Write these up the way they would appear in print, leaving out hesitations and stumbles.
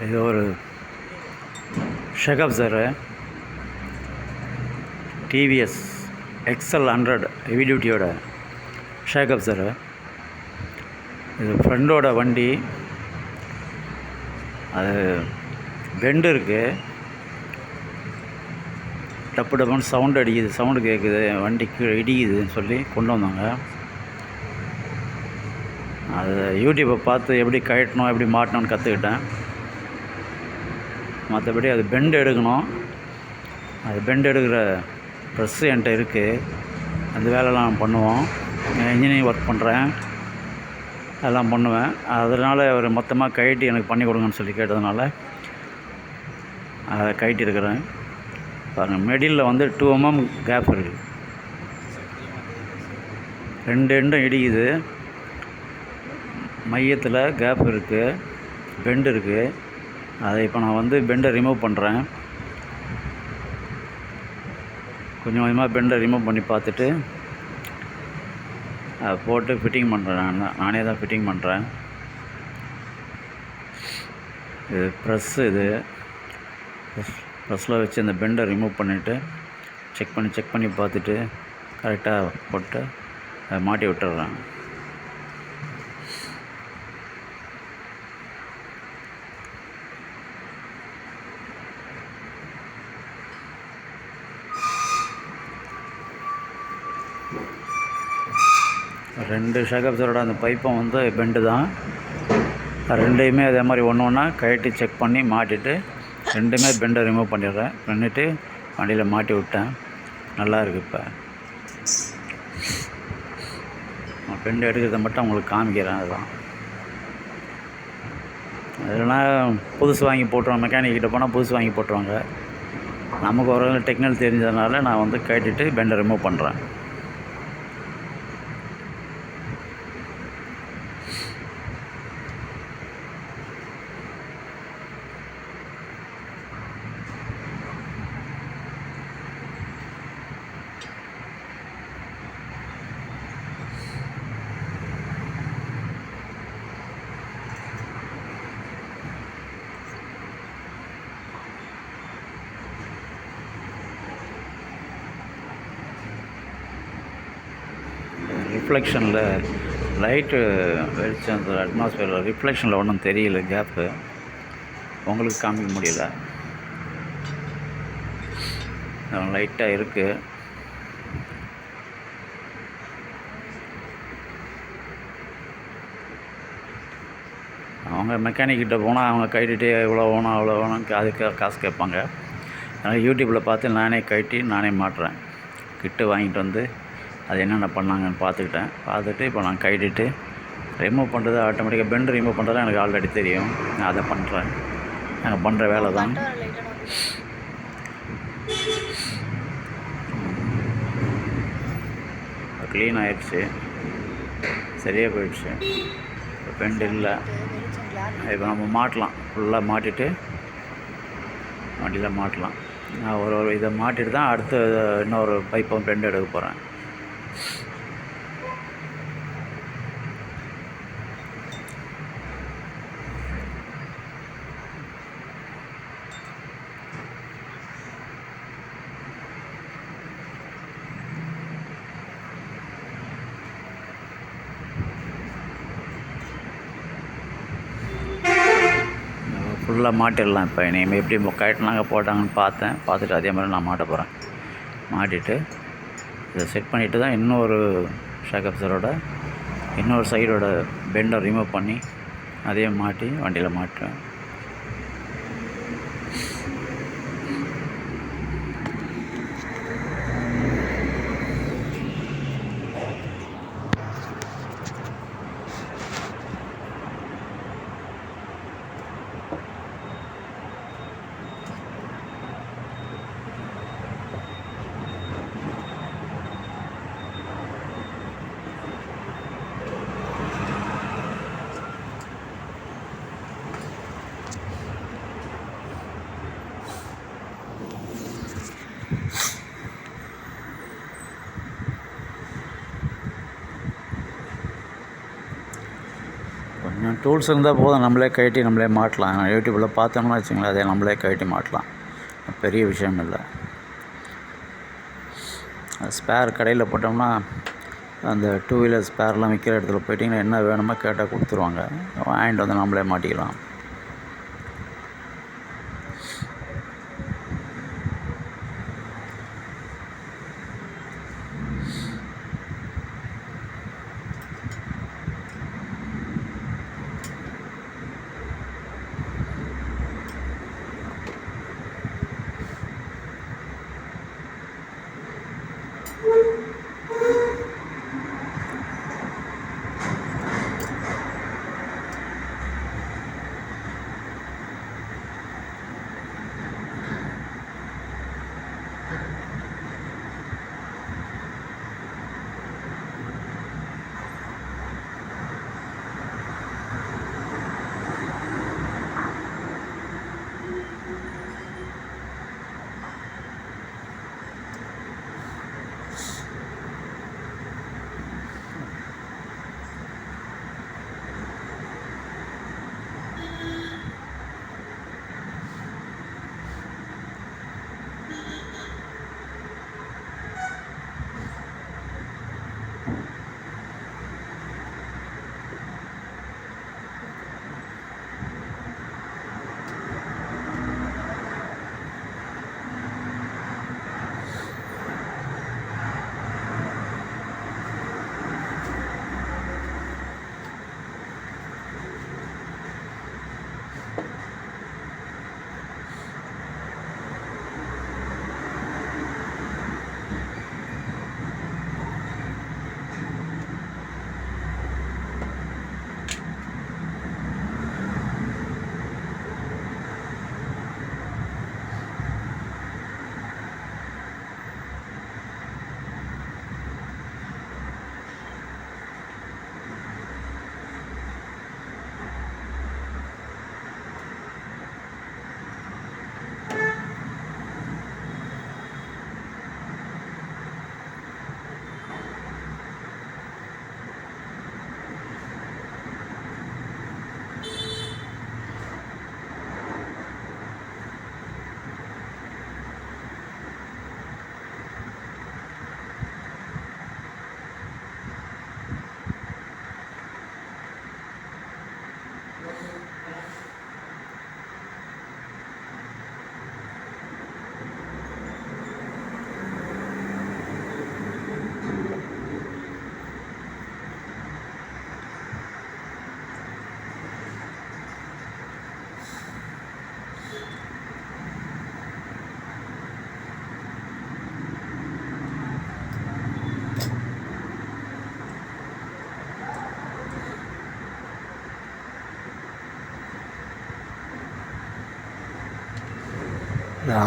இது ஒரு ஷக் அப்சரு TVS XL100 heavy டியூட்டியோட ஷேக் அப்சரு. இது ஃப்ரெண்டோட வண்டி. அது பெண்டு இருக்குது, டப்பு டப்புன்னு சவுண்டு அடிக்குது, சவுண்டு கேட்குது, வண்டிக்கு இடிக்குதுன்னு சொல்லி கொண்டு வந்தாங்க. அது யூடியூப்பை பார்த்து எப்படி கழட்டணும் எப்படி மாட்டணும்னு கற்றுக்கிட்டேன். மற்றபடி அது பெண்டு எடுக்கணும். அது பெண்டு எடுக்கிற ப்ரெஸ்ஸு என்கிட்ட இருக்குது. அந்த வேலைலாம் பண்ணுவோம். இன்ஜினியரிங் ஒர்க் பண்ணுறேன், அதெல்லாம் பண்ணுவேன். அதனால் அவர் மொத்தமாக கழட்டி எனக்கு பண்ணி கொடுங்கன்னு சொல்லி கேட்டதுனால அதை கழட்டியிருக்கிறேன். பாருங்கள், மிடில் வந்து 2 mm கேப் இருக்குது. 2 எண்டும் இடிக்குது, மையத்தில் கேப் இருக்குது, பெண்டு இருக்குது. அதை இப்போ நான் வந்து பெண்டை ரிமூவ் பண்ணுறேன். கொஞ்சம் கொஞ்சமாக பெண்டை ரிமூவ் பண்ணி பார்த்துட்டு அதை போட்டு ஃபிட்டிங் பண்ணுறேன். நானே தான் ஃபிட்டிங் பண்ணுறேன். இது ப்ரெஸ்ஸு. இது ப்ரெஸ்ஸில் வச்சு அந்த பெண்டை ரிமூவ் பண்ணிவிட்டு செக் பண்ணி பார்த்துட்டு கரெக்டாக போட்டு அதை மாட்டி விட்டுறேன். ரெண்டு ஷேக் அப்சரோட அந்த பைப்பும் வந்து பெண்டு தான். ரெண்டையுமே அதே மாதிரி ஒன்று ஒன்றா கழட்டி செக் பண்ணி மாட்டிட்டு ரெண்டுமே பெண்டை ரிமூவ் பண்ணிவிட்டு வண்டியில் மாட்டி விட்டேன். நல்லா இருக்குது. இப்போ பெண்டு எடுக்கிறத மட்டும் உங்களுக்கு காமிக்கிறேன். அதுதான். இல்லைனா புதுசு வாங்கி போட்டுருவாங்க, மெக்கானிக்கிட்ட போனால் புதுசு வாங்கி போட்டுருவாங்க. நமக்கு ஒரு டெக்னிக்கல் தெரிஞ்சதுனால நான் வந்து கழட்டிட்டு பெண்டை ரிமூவ் பண்ணுறேன். ரிஃப்ளெக்ஷனில் லைட்டு வெளிச்சம், அந்த அட்மாஸ்பியரில் ரிஃப்ளெக்ஷனில் ஒன்றும் தெரியல, கேப்பு உங்களுக்கு காமிக்க முடியல. லைட்டாக இருக்குது. அவங்க மெக்கானிக்கிட்ட போனால் அவங்க கழட்டிட்டு இவ்வளோ வேணும் அவ்வளோ வேணும் அதுக்கு காசு கேட்பாங்க. அதனால் யூடியூப்பில் பார்த்து நானே கழட்டி நானே மாட்டுறேன். கிட்டு வாங்கிட்டு வந்து அது என்னென்ன பண்ணாங்கன்னு பார்த்துட்டு இப்போ நான் கழட்டிட்டு ரிமூவ் பண்ணுறது ஆட்டோமேட்டிக்காக பெண்டு ரிமூவ் பண்ணுறது எனக்கு ஆல்ரெடி தெரியும். நான் அதை பண்ணுறேன். நாங்கள் பண்ணுற வேலை தான். க்ளீன் ஆகிடுச்சு, சரியாக போயிடுச்சு. பெண்டு இல்லை. இப்போ நம்ம மாட்டலாம், ஃபுல்லாக மாட்டிட்டு வண்டியில் மாட்டலாம். நான் ஒரு இதை மாட்டிட்டு தான் அடுத்து இன்னொரு பைப்பும் பெண்டு எடுக்க போகிறேன். ஃபுல்லாக மாட்டிடலாம். இப்போ இனிமேல் எப்படி கழட்டினாங்க போட்டாங்கன்னு பார்த்துட்டு அதே மாதிரி நான் மாட்ட போகிறேன். மாட்டிட்டு இதை செட் பண்ணிவிட்டு தான் இன்னொரு ஷேக் அப்சரோட இன்னொரு சைடோட பெண்டை ரிமூவ் பண்ணி அதையும் மாட்டி வண்டியில் மாட்டுவேன். கொஞ்சம் டூல்ஸ் இருந்தால் போதும், நம்மளே கழட்டி நம்மளே மாட்டலாம். யூடியூப்பில் பார்த்தோம்னா வச்சுங்களேன், அதை நம்மளே கழட்டி மாட்டலாம், பெரிய விஷயம் இல்லை. ஸ்பேர் கடையில் போட்டோம்னா அந்த டூ வீலர் ஸ்பேர்லாம் விற்கிற இடத்துல போயிட்டிங்கன்னா என்ன வேணுமோ கேட்டால் கொடுத்துருவாங்க, வாங்கிட்டு வந்து நம்மளே மாட்டிக்கலாம்.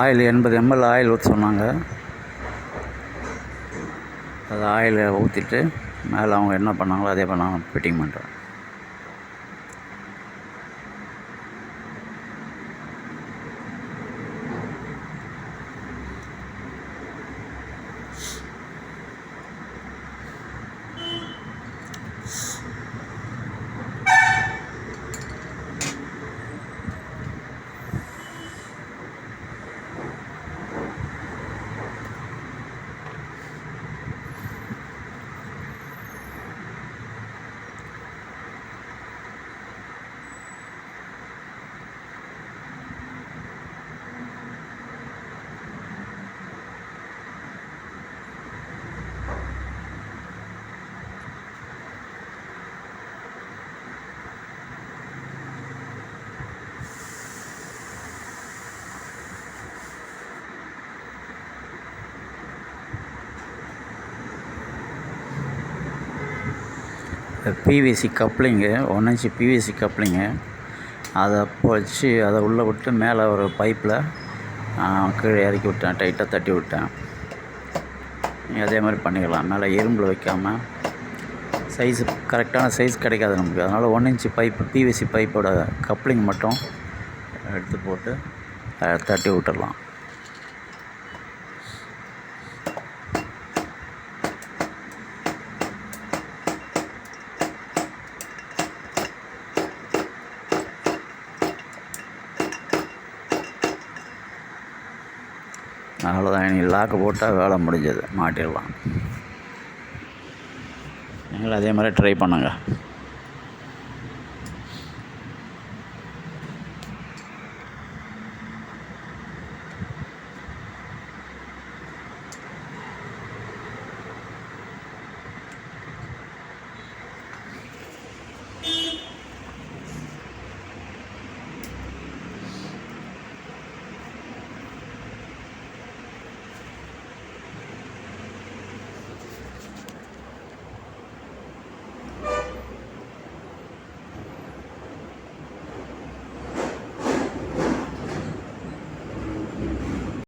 ஆயில் 80 ml ஆயில் ஊற்ற சொன்னாங்க. அது ஆயிலை ஊற்றிட்டு மேலே அவங்க என்ன பண்ணாங்களோ அதே பண்ணாங்க, ஃபிட்டிங் பண்ணுறேன். PVC coupling, 1 inch PVC coupling, அதை வச்சு அதை உள்ளே விட்டு மேலே ஒரு பைப்பில் கீழே இறக்கி விட்டேன், டைட்டாக தட்டி விட்டேன். நீங்கள் அதே மாதிரி பண்ணிக்கலாம். மேலே இரும்பில் வைக்காமல், சைஸு கரெக்டான சைஸ் கிடைக்காது நமக்கு. அதனால் 1 inch பைப்பு, பிவிசி பைப்போட கப்ளிங் மட்டும் எடுத்து போட்டு தட்டி விட்டுடலாம். அவ்வளோதான். இனி லாக்கு போட்டால் வேலை முடிஞ்சது, மாட்டிடலாம். நீங்களும் அதே மாதிரி ட்ரை பண்ணுங்கள்.